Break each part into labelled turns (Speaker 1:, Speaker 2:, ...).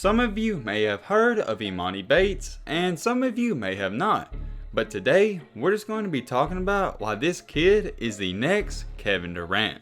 Speaker 1: Some of you may have heard of Emoni Bates, and some of you may have not. But today, we're just going to be talking about why this kid is the next Kevin Durant.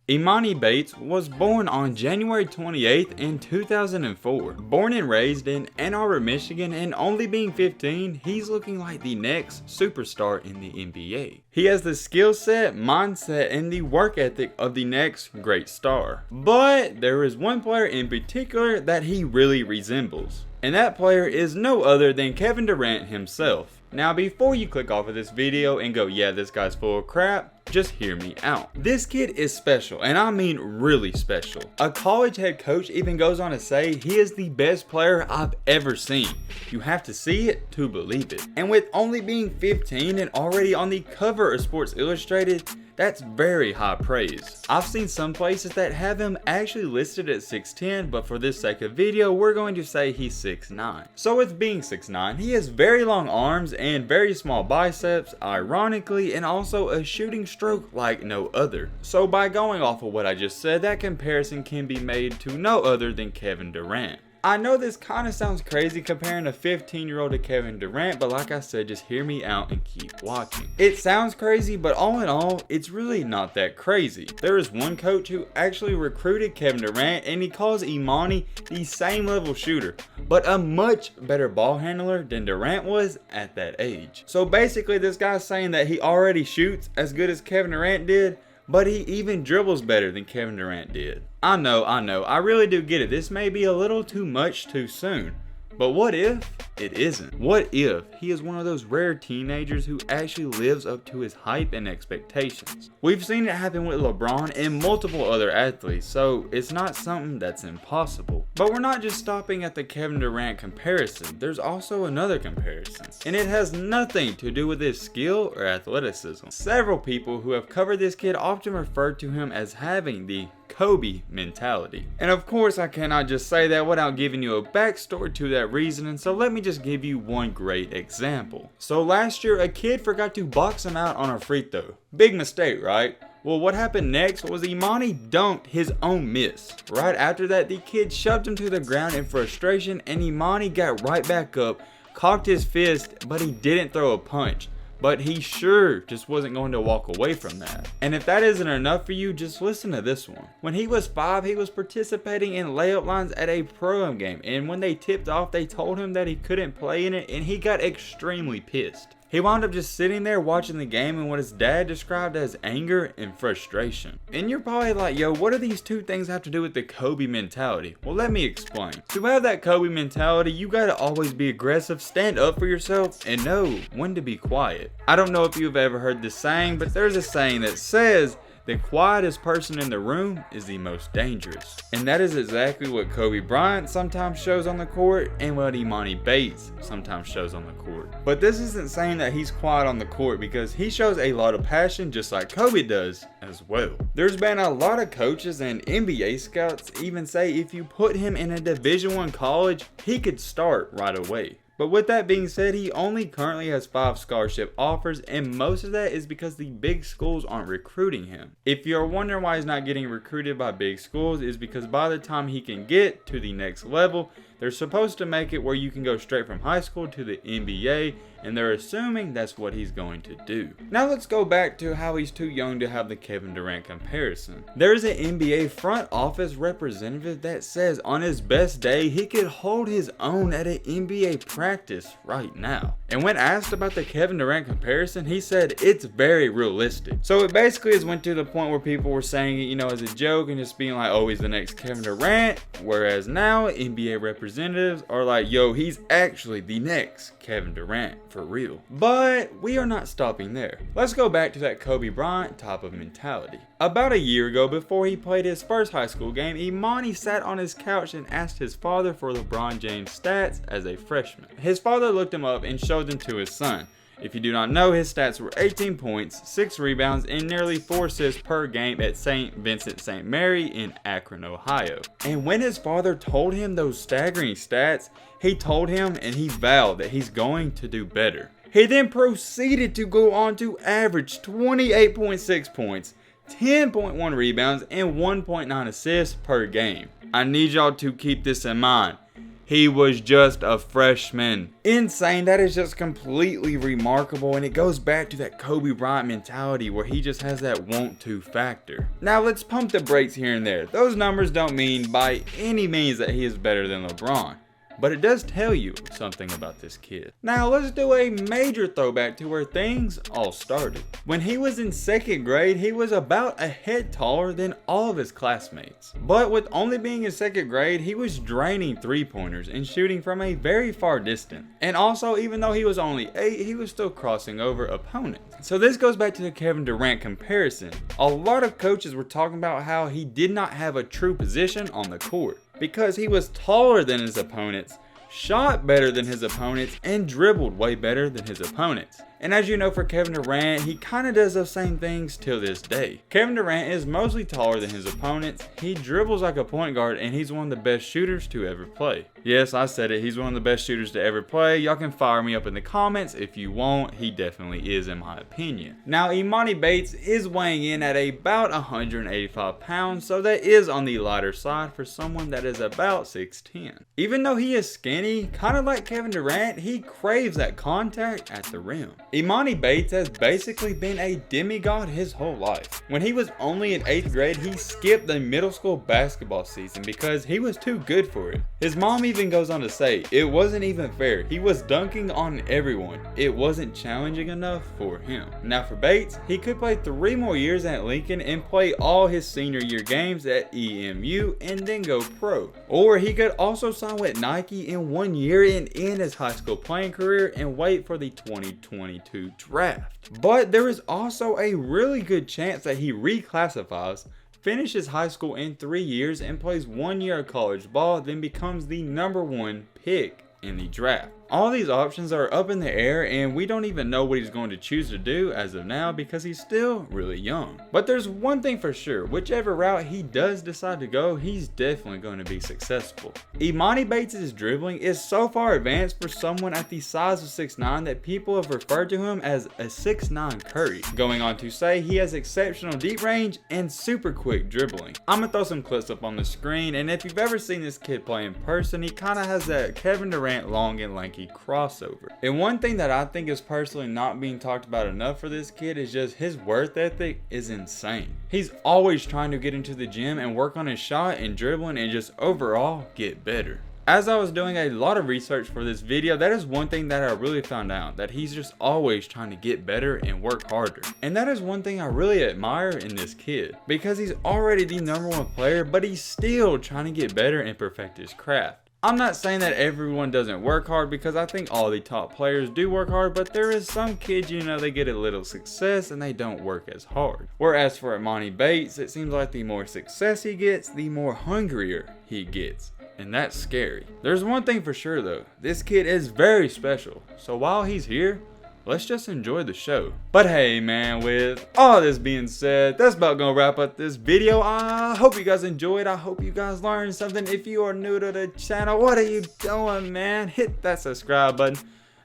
Speaker 1: Emoni Bates was born on January 28th in 2004. Born and raised in Ann Arbor, Michigan, and only being 15, he's looking like the next superstar in the NBA. He has the skill set, mindset, and the work ethic of the next great star. But there is one player in particular that he really resembles. And that player is no other than Kevin Durant himself. Now before you click off of this video and go, yeah, this guy's full of crap, just hear me out. This kid is special, and I mean really special. A college head coach even goes on to say he is the best player I've ever seen. You have to see it to believe it. And with only being 15 and already on the cover of Sports Illustrated, that's very high praise. I've seen some places that have him actually listed at 6'10", but for this sake of video, we're going to say he's 6'9". So with being 6'9", he has very long arms and very small biceps, ironically, and also a shooting stroke like no other. So by going off of what I just said, that comparison can be made to no other than Kevin Durant. I know this kind of sounds crazy comparing a 15-year-old to Kevin Durant, but like I said, just hear me out and keep watching. It sounds crazy, but all in all, it's really not that crazy. There is one coach who actually recruited Kevin Durant, and he calls Emoni the same level shooter, but a much better ball handler than Durant was at that age. So basically, this guy's saying that he already shoots as good as Kevin Durant did, but he even dribbles better than Kevin Durant did. I know, I really do get it. This may be a little too much too soon. But what if it isn't? What if he is one of those rare teenagers who actually lives up to his hype and expectations? We've seen it happen with LeBron and multiple other athletes, so it's not something that's impossible. But we're not just stopping at the Kevin Durant comparison. There's also another comparison, and it has nothing to do with his skill or athleticism. Several people who have covered this kid often refer to him as having the Kobe mentality. And of course, I cannot just say that without giving you a backstory to that reasoning, so let me just give you one great example. So last year, a kid forgot to box him out on a free throw. Big mistake, right? Well, what happened next was Emoni dunked his own miss. Right after that, the kid shoved him to the ground in frustration, and Emoni got right back up, cocked his fist, but he didn't throw a punch. But he sure just wasn't going to walk away from that. And if that isn't enough for you, just listen to this one. When he was 5, he was participating in layup lines at a pro-am game. And when they tipped off, they told him that he couldn't play in it, and he got extremely pissed. He wound up just sitting there watching the game in what his dad described as anger and frustration. And you're probably like, yo, what do these two things have to do with the Kobe mentality? Well, let me explain. To have that Kobe mentality, you gotta always be aggressive, stand up for yourself, and know when to be quiet. I don't know if you've ever heard this saying, but there's a saying that says, the quietest person in the room is the most dangerous. And that is exactly what Kobe Bryant sometimes shows on the court and what Emoni Bates sometimes shows on the court. But this isn't saying that he's quiet on the court, because he shows a lot of passion just like Kobe does as well. There's been a lot of coaches and NBA scouts even say if you put him in a Division I college, he could start right away. But with that being said, he only currently has 5 scholarship offers, and most of that is because the big schools aren't recruiting him. If you're wondering why he's not getting recruited by big schools, is because by the time he can get to the next level, they're supposed to make it where you can go straight from high school to the NBA, and they're assuming that's what he's going to do. Now let's go back to how he's too young to have the Kevin Durant comparison. There's an NBA front office representative that says on his best day, he could hold his own at an NBA practice right now. And when asked about the Kevin Durant comparison, he said it's very realistic. So it basically has went to the point where people were saying it, as a joke and just being like, oh, he's the next Kevin Durant. Whereas now NBA representatives are like, yo, he's actually the next Kevin Durant for real. But we are not stopping there. Let's go back to that Kobe Bryant type of mentality. About a year ago, before he played his first high school game, Emoni sat on his couch and asked his father for LeBron James' stats as a freshman. His father looked him up and showed them to his son. If you do not know, his stats were 18 points, 6 rebounds, and nearly 4 assists per game at St. Vincent St. Mary in Akron, Ohio. And when his father told him those staggering stats, he told him and he vowed that he's going to do better. He then proceeded to go on to average 28.6 points, 10.1 rebounds, and 1.9 assists per game. I need y'all to keep this in mind. He was just a freshman. Insane. That is just completely remarkable, and it goes back to that Kobe Bryant mentality where he just has that want to factor. Now let's pump the brakes here and there. Those numbers don't mean by any means that he is better than LeBron, but it does tell you something about this kid. Now let's do a major throwback to where things all started. When he was in 2nd grade, he was about a head taller than all of his classmates. But with only being in 2nd grade, he was draining 3-pointers and shooting from a very far distance. And also, even though he was only 8, he was still crossing over opponents. So this goes back to the Kevin Durant comparison. A lot of coaches were talking about how he did not have a true position on the court, because he was taller than his opponents, shot better than his opponents, and dribbled way better than his opponents. And as you know, for Kevin Durant, he kind of does those same things till this day. Kevin Durant is mostly taller than his opponents, he dribbles like a point guard, and he's one of the best shooters to ever play. Yes, I said it, he's one of the best shooters to ever play. Y'all can fire me up in the comments if you want. He definitely is, in my opinion. Now, Emoni Bates is weighing in at about 185 pounds, so that is on the lighter side for someone that is about 6'10". Even though he is skinny, kind of like Kevin Durant, he craves that contact at the rim. Emoni Bates has basically been a demigod his whole life. When he was only in 8th grade, he skipped the middle school basketball season because he was too good for it. His mom even goes on to say, it wasn't even fair. He was dunking on everyone. It wasn't challenging enough for him. Now for Bates, he could play 3 more years at Lincoln and play all his senior year games at EMU and then go pro. Or he could also sign with Nike in 1 year and end his high school playing career and wait for the 2022 draft. But there is also a really good chance that he reclassifies, finishes high school in 3 years, and plays 1 year of college ball, then becomes the #1 pick in the draft. All these options are up in the air, and we don't even know what he's going to choose to do as of now because he's still really young. But there's one thing for sure, whichever route he does decide to go, he's definitely going to be successful. Emoni Bates' dribbling is so far advanced for someone at the size of 6'9" that people have referred to him as a 6'9" Curry, going on to say he has exceptional deep range and super quick dribbling. I'm gonna throw some clips up on the screen, and if you've ever seen this kid play in person, he kind of has that Kevin Durant long and lanky crossover. And one thing that I think is personally not being talked about enough for this kid is just his work ethic is insane. He's always trying to get into the gym and work on his shot and dribbling and just overall get better. As I was doing a lot of research for this video, that is one thing that I really found out, that he's just always trying to get better and work harder. And that is one thing I really admire in this kid, because he's already the #1 player, but he's still trying to get better and perfect his craft. I'm not saying that everyone doesn't work hard, because I think all the top players do work hard, but there is some kids, you know, they get a little success and they don't work as hard. Whereas for Emoni Bates, it seems like the more success he gets, the more hungrier he gets. And that's scary. There's one thing for sure though, this kid is very special. So while he's here, let's just enjoy the show. But hey man, with all this being said, that's about gonna wrap up this video. I hope you guys enjoyed. I hope you guys learned something. If you are new to the channel, what are you doing, man? Hit that subscribe button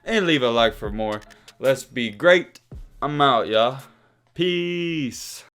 Speaker 1: and leave a like for more. Let's be great. I'm out, y'all. Peace.